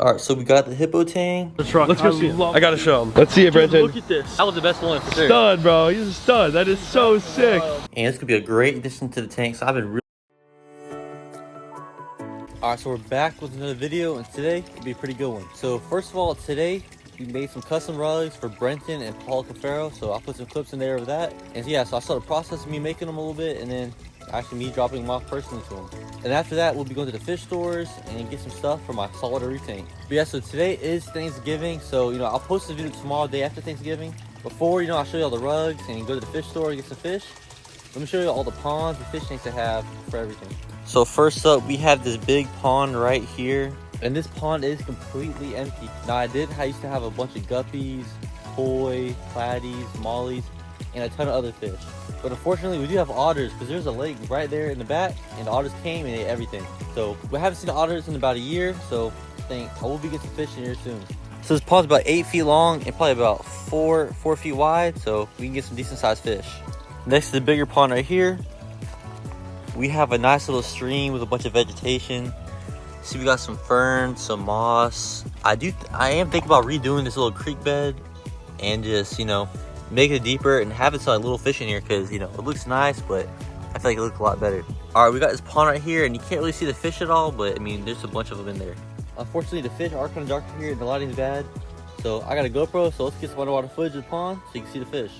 All right, so we got the hippo tank. The truck. Let's go see it. I gotta show him. Let's see it, Brenton. Look at this. That was the best one for sure. Stud, bro. He's a stud. That is so sick. And it's gonna be a great addition to the tank. So I've been really. All right, so we're back with another video, and today will be a pretty good one. So first of all, today we made some custom rugs for Brenton and Paul Cuffaro. So I'll put some clips in there of that. And yeah, so I saw the process of me making them a little bit, and then actually me dropping them off personally to them. And after that, we'll be going to the fish stores and get some stuff for my saltwater reef tank. But yeah, so today is Thanksgiving. So, I'll post the video tomorrow, day after Thanksgiving. Before, I'll show you all the rugs and go to the fish store and get some fish. Let me show you all the ponds and fish tanks I have for everything. So first up, we have this big pond right here. And this pond is completely empty. Now I used to have a bunch of guppies, koi, platies, mollies, and a ton of other fish. But unfortunately, we do have otters because there's a lake right there in the back, and the otters came and ate everything. So we haven't seen the otters in about a year, so I think I will be getting some fish in here soon. So this pond's about 8 feet long and probably about 4 feet wide, so we can get some decent sized fish. Next to the bigger pond right here, we have a nice little stream with a bunch of vegetation. See, we got some ferns, some moss. I am thinking about redoing this little creek bed and just, make it deeper and have it so like little fish in here, because it looks nice, but I feel like it looks a lot better. All right, we got this pond right here, and you can't really see the fish at all, but there's a bunch of them in there. Unfortunately, the fish are kind of dark here and the lighting's bad, so I got a GoPro, so let's get some underwater footage of the pond so you can see the fish.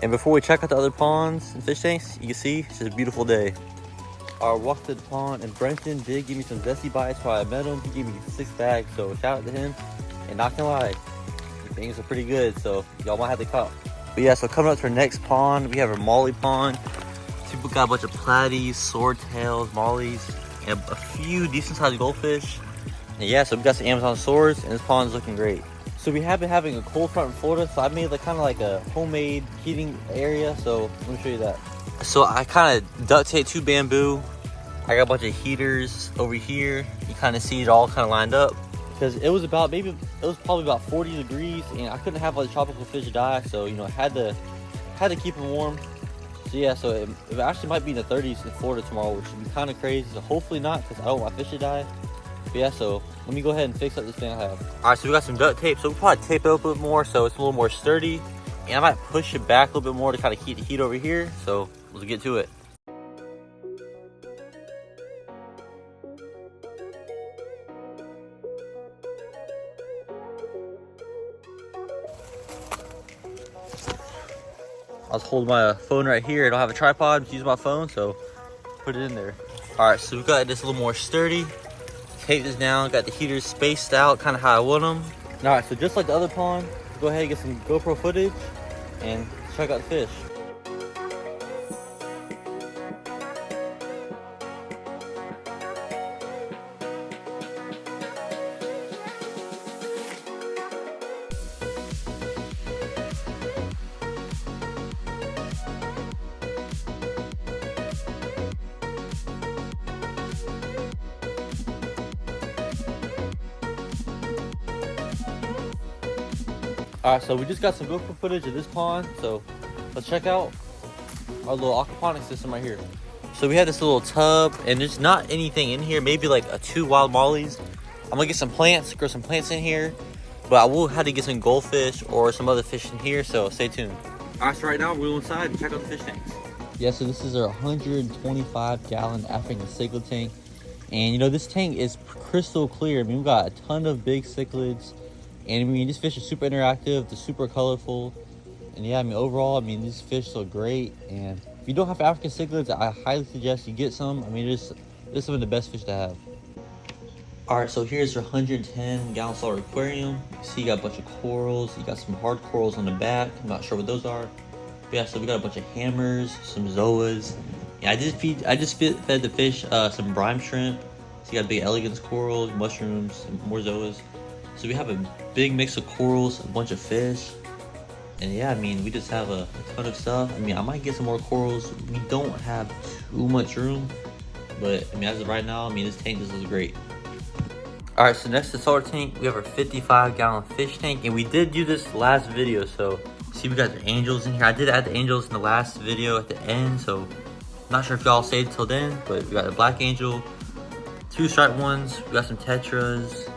And before we check out the other ponds and fish tanks, you can see it's just a beautiful day. I walked to the pond, and Brenton did give me some zesty bites while I met him. He gave me 6 bags, so shout out to him. And not gonna lie, the things are pretty good, so y'all might have to cop. But yeah, so coming up to our next pond, we have our molly pond. People got a bunch of platies, swordtails, mollies, and a few decent sized goldfish. And yeah, so we got some Amazon swords, and this pond's looking great. So we have been having a cold front in Florida, so I made kind of like a homemade heating area. So let me show you that. So I kind of duct taped 2 bamboo. I got a bunch of heaters over here. You kind of see it all kind of lined up, because it was probably about 40 degrees, and I couldn't have all the tropical fish die. So I had to keep them warm. So yeah, so it actually might be in the 30s in Florida tomorrow, which would be kind of crazy. So hopefully not, because I don't want my fish to die. But yeah, so let me go ahead and fix up this thing I have. All right, so we got some duct tape. So we'll probably tape it up a little bit more so it's a little more sturdy. And I might push it back a little bit more to kind of keep the heat over here. So let's get to it. I was holding my phone right here. I don't have a tripod. I'm just using my phone, so put it in there. All right, so we got this a little more sturdy. Tape this down, got the heaters spaced out kind of how I want them. All right, so just like the other pond, go ahead and get some GoPro footage and check out the fish. All right, so we just got some GoPro footage of this pond, so let's check out our little aquaponics system right here. So we have this little tub, and there's not anything in here, maybe like 2 wild mollies. I'm gonna get some plants, grow some plants in here, but I will have to get some goldfish or some other fish in here, so stay tuned. All right, so right now we'll go inside and check out the fish tanks. Yeah, so this is our 125-gallon African cichlid tank, and this tank is crystal clear. We got a ton of big cichlids. And these fish are super interactive, they're super colorful. And yeah, overall, these fish look great. And if you don't have African cichlids, I highly suggest you get some. They're some of the best fish to have. All right, so here's your 110-gallon saltwater aquarium. You see you got a bunch of corals. You got some hard corals on the back. I'm not sure what those are. But yeah, so we got a bunch of hammers, some zoas. Yeah, I just fed the fish some brine shrimp. So you got big elegance corals, mushrooms, and more zoas. So we have a big mix of corals, a bunch of fish. And yeah, we just have a ton of stuff. I might get some more corals. We don't have too much room. but I mean, as of right now, I mean, this tank just looks great. All right, so next to starter tank, we have our 55-gallon fish tank, and we did do this last video. So see, we got the angels in here. I did add the angels in the last video at the end, so I'm not sure if y'all stayed till then, but we got a black angel, 2 striped ones, we got some tetras,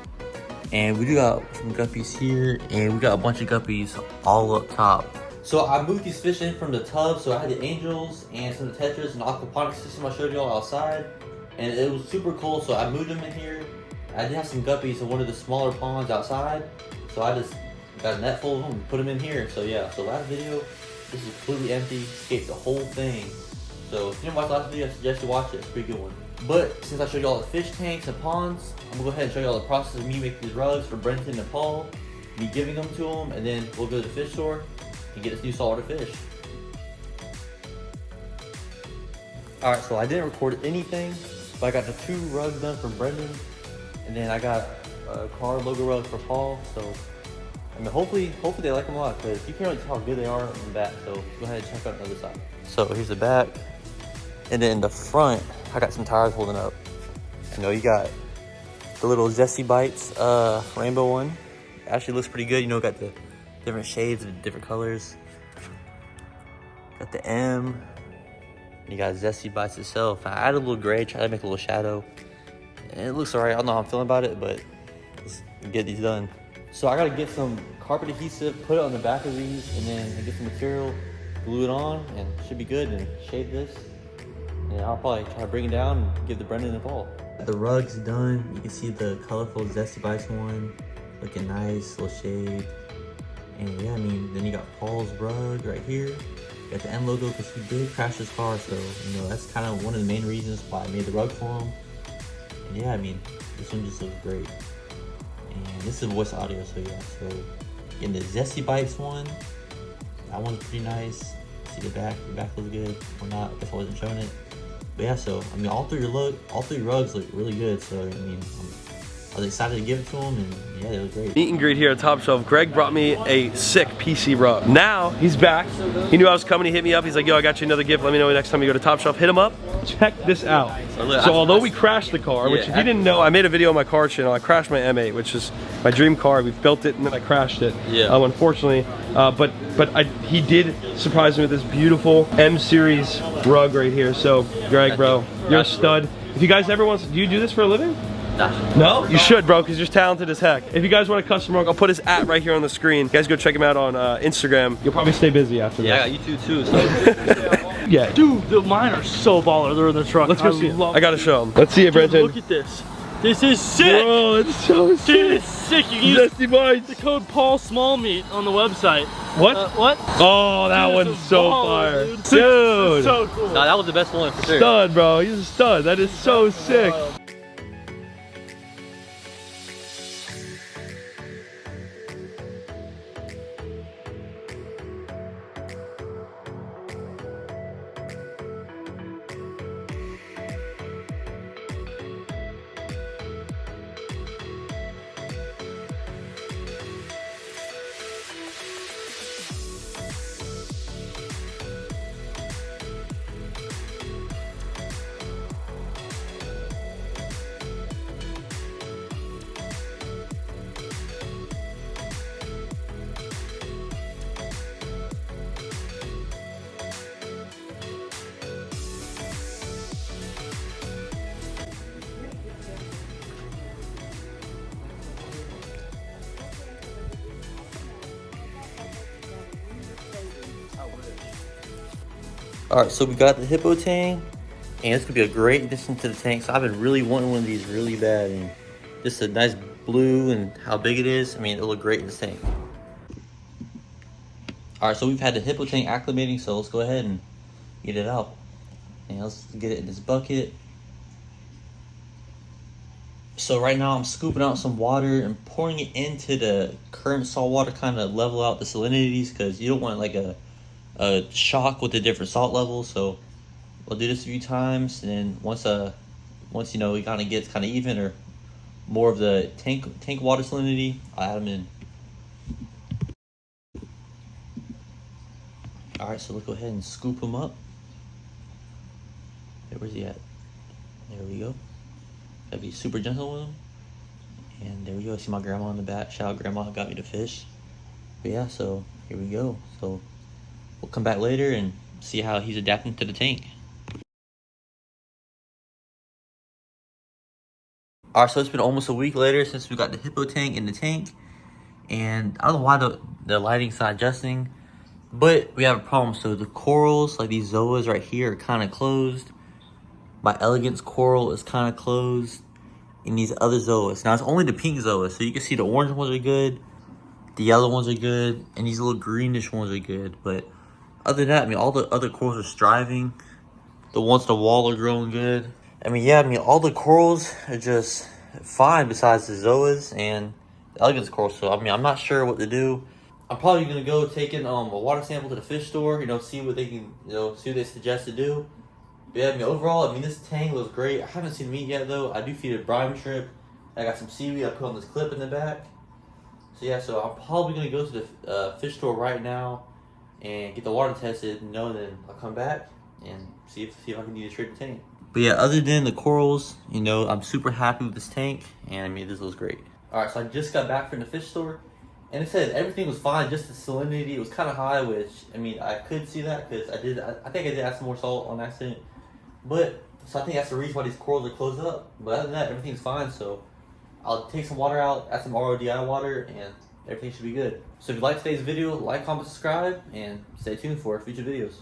and we do got some guppies here, and we got a bunch of guppies all up top. So I moved these fish in from the tub, so I had the angels and some of the tetras and the aquaponics system I showed y'all outside, and it was super cool, so I moved them in here. I did have some guppies in one of the smaller ponds outside, so I just got a net full of them and put them in here. So yeah, so last video, this is completely empty, escaped the whole thing. So if you didn't watch the last video, I suggest you watch it, it's a pretty good one. But since I showed you all the fish tanks and ponds, I'm gonna go ahead and show you all the process of me making these rugs for Brenton and Paul, me giving them to them, and then we'll go to the fish store and get this new saltwater fish. Alright, so I didn't record anything, but I got the 2 rugs done from Brendan. And then I got a car logo rug for Paul, so I mean, hopefully they like them a lot, because you can't really tell how good they are in the back. So go ahead and check out the other side. So here's the back, and then in the front, I got some tires holding up. You know, you got the little Zesty Bites rainbow one. It actually looks pretty good. You know, got the different shades of different colors. Got the M. And you got Zesty Bites itself. I added a little gray, try to make a little shadow. And it looks alright. I don't know how I'm feeling about it, but let's get these done. So I gotta get some carpet adhesive, put it on the back of these, and then get some material, glue it on, and it should be good. And shade this. And I'll probably try to bring it down and give the Brendan a ball. The rug's done. You can see the colorful Zesty Bites one, looking nice, little shade. And yeah, I mean, then you got Paul's rug right here. You got the M logo because he did crash his car, so you know that's kind of one of the main reasons why I made the rug for him. And yeah, I mean, this one just looks great. And this is voice audio, so yeah. So in the Zesty Bites one, that one's pretty nice. See the back looks good. Or not, I guess I wasn't showing it. But yeah, so I mean, all three rugs look really good. So I mean, I was excited to give it to him, and yeah, it was great. Meet and greet here at Top Shelf. Greg brought me a sick PC rug. Now he's back. He knew I was coming. He hit me up. He's like, "Yo, I got you another gift. Let me know next time you go to Top Shelf. Hit him up." Check this out. So although we crashed the car, which if you didn't know, I made a video on my car channel. I crashed my M8, which is my dream car. We built it and then I crashed it. Yeah. Unfortunately, but he did surprise me with this beautiful M series rug right here. So Greg, bro, you're a stud. If you guys ever do you do this for a living? No? You should, bro, because you're talented as heck. If you guys want a custom rug, I'll put his @, right here on the screen. You guys go check him out on Instagram. You'll probably stay busy after this. Yeah, I got YouTube too, so. Yeah. Dude, mine are so baller. They're in the truck. Let's go see it. I gotta show them. Let's see it, Brenton. Look at this. This is sick. Bro, it's so sick. Dude, it's sick. You can use Zesty Bites. the code Paul Smallmeat on the website. What? What? Oh, that Dude, one's so fire. Dude. Dude. So cool. Nah, that was the best one for sure. Stud, bro. He's a stud. That is so sick. Alright, so we got the hippo tank, and it's gonna be a great addition to the tank. So I've been really wanting one of these really bad, and just a nice blue and how big it is. I mean, it'll look great in this tank. Alright, so we've had the hippo tank acclimating, so let's go ahead and get it out. And let's get it in this bucket. So right now I'm scooping out some water and pouring it into the current salt water, kind of level out the salinities, because you don't want like a shock with the different salt levels. So we'll do this a few times, and then once you know it kind of gets kind of even or more of the tank water salinity, I'll add them in. All right, so let's go ahead and scoop them up. Hey, where's he at? There we go. Gotta be super gentle with them. And there we go. I see my grandma in the back. Shout out, grandma, got me the fish. But yeah, so here we go. So we'll come back later and see how he's adapting to the tank. Alright, so it's been almost a week later since we got the hippo tank in the tank. And I don't know why the lighting's not adjusting, but we have a problem. So the corals, like these zoas right here, are kind of closed. My elegance coral is kind of closed. And these other zoas. Now it's only the pink zoas, so you can see the orange ones are good, the yellow ones are good, and these little greenish ones are good. But other than that, I mean, all the other corals are striving. The ones on the wall are growing good. I mean, yeah, I mean, all the corals are just fine besides the zoas and the elegance coral. So, I mean, I'm not sure what to do. I'm probably going to go taking a water sample to the fish store, you know, see what they can, you know, see what they suggest to do. But yeah, I mean, overall, I mean, this tank looks great. I haven't seen meat yet, though. I do feed it brine shrimp. I got some seaweed I put on this clip in the back. So yeah, so I'm probably going to go to the fish store right now and get the water tested, you know, and then I'll come back and see if I can trade the tank. But yeah, other than the corals, you know, I'm super happy with this tank, and I mean, this looks great. Alright, so I just got back from the fish store, and it said everything was fine, just the salinity was kind of high, which, I mean, I could see that, because I think I did add some more salt on accident. But, so I think that's the reason why these corals are closed up. But other than that, everything's fine, so I'll take some water out, add some RODI water, and everything should be good. So if you liked today's video, like, comment, subscribe, and stay tuned for future videos.